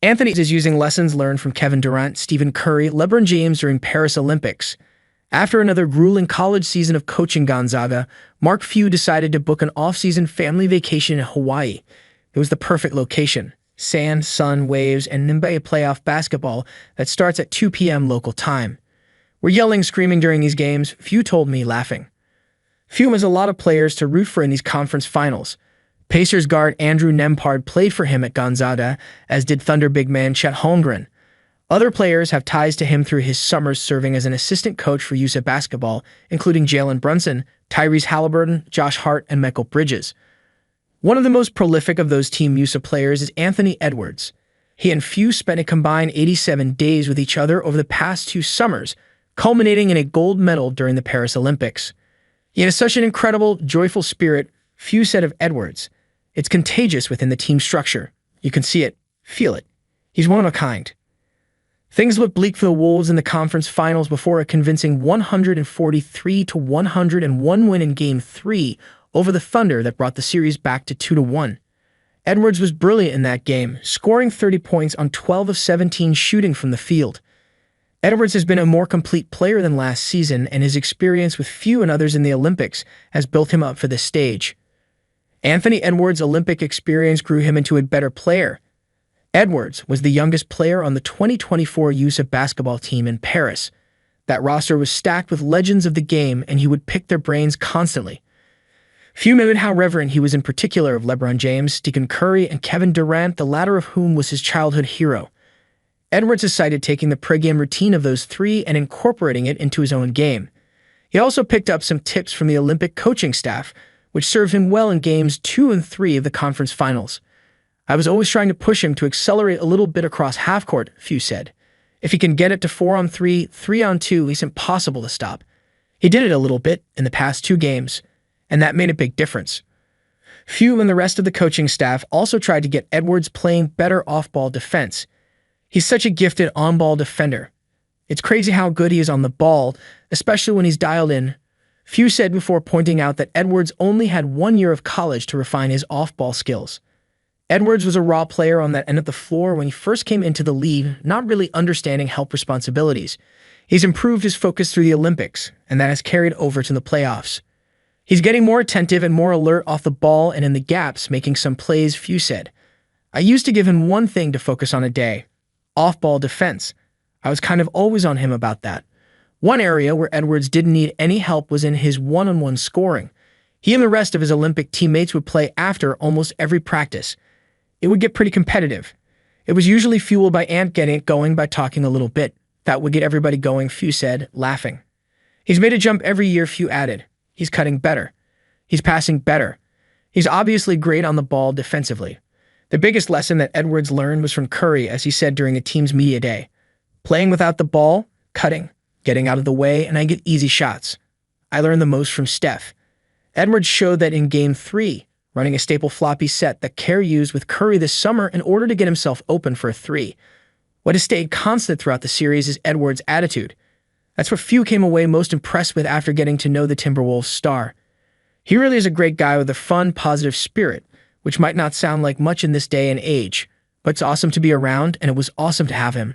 Anthony is using lessons learned from Kevin Durant, Stephen Curry, LeBron James during Paris Olympics. After another grueling college season of coaching Gonzaga, Mark Few decided to book an off-season family vacation in Hawaii. It was the perfect location. Sand, sun, waves, and WNBA playoff basketball that starts at 2 p.m. local time. We're yelling, screaming during these games, Few told me, laughing. Few has a lot of players to root for in these conference finals. Pacers guard Andrew Nembhard played for him at Gonzaga, as did Thunder big man Chet Holmgren. Other players have ties to him through his summers serving as an assistant coach for USA Basketball, including Jalen, Brunson, Tyrese Haliburton, Josh Hart, and Mikal Bridges. One of the most prolific of those Team USA players is Anthony Edwards. He and Few spent a combined 87 days with each other over the past 2 summers, culminating in a gold medal during the Paris Olympics. He had such an incredible, joyful spirit, Few said of Edwards. It's contagious within the team structure. You can see it, feel it. He's one of a kind. Things looked bleak for the Wolves in the conference finals before a convincing 143-101 win in Game 3 over the Thunder that brought the series back to 2-1. Edwards was brilliant in that game, scoring 30 points on 12 of 17 shooting from the field. Edwards has been a more complete player than last season, and his experience with Few and others in the Olympics has built him up for this stage. Anthony Edwards' Olympic experience grew him into a better player. Edwards was the youngest player on the 2024 USA basketball team in Paris. That roster was stacked with legends of the game, and he would pick their brains constantly. Few noted how reverent he was in particular of LeBron James, Stephen Curry, and Kevin Durant, the latter of whom was his childhood hero. Edwards decided taking the pregame routine of those 3 and incorporating it into his own game. He also picked up some tips from the Olympic coaching staff, which served him well in Games 2 and 3 of the conference finals. I was always trying to push him to accelerate a little bit across half-court, Few said. If he can get it to 4-on-3, 3-on-2, it's impossible to stop. He did it a little bit in the past 2 games, and that made a big difference. Few and the rest of the coaching staff also tried to get Edwards playing better off-ball defense. He's such a gifted on-ball defender. It's crazy how good he is on the ball, especially when he's dialed in. Few said before pointing out that Edwards only had 1 year of college to refine his off-ball skills. Edwards was a raw player on that end of the floor when he first came into the league, not really understanding help responsibilities. He's improved his focus through the Olympics, and that has carried over to the playoffs. He's getting more attentive and more alert off the ball and in the gaps, making some plays, Few said. I used to give him one thing to focus on a day: off-ball defense. I was kind of always on him about that. One area where Edwards didn't need any help was in his one-on-one scoring. He and the rest of his Olympic teammates would play after almost every practice. It would get pretty competitive. It was usually fueled by Ant getting it going by talking a little bit. That would get everybody going, Few said, laughing. He's made a jump every year, Few added. He's cutting better. He's passing better. He's obviously great on the ball defensively. The biggest lesson that Edwards learned was from Curry, as he said during the team's media day. Playing without the ball, cutting, getting out of the way, and I get easy shots. I learned the most from Steph. Edwards showed that in Game 3, running a staple floppy set that Kerr used with Curry this summer in order to get himself open for a 3. What has stayed constant throughout the series is Edwards' attitude. That's what Few came away most impressed with after getting to know the Timberwolves star. He really is a great guy with a fun, positive spirit, which might not sound like much in this day and age, but it's awesome to be around, and it was awesome to have him.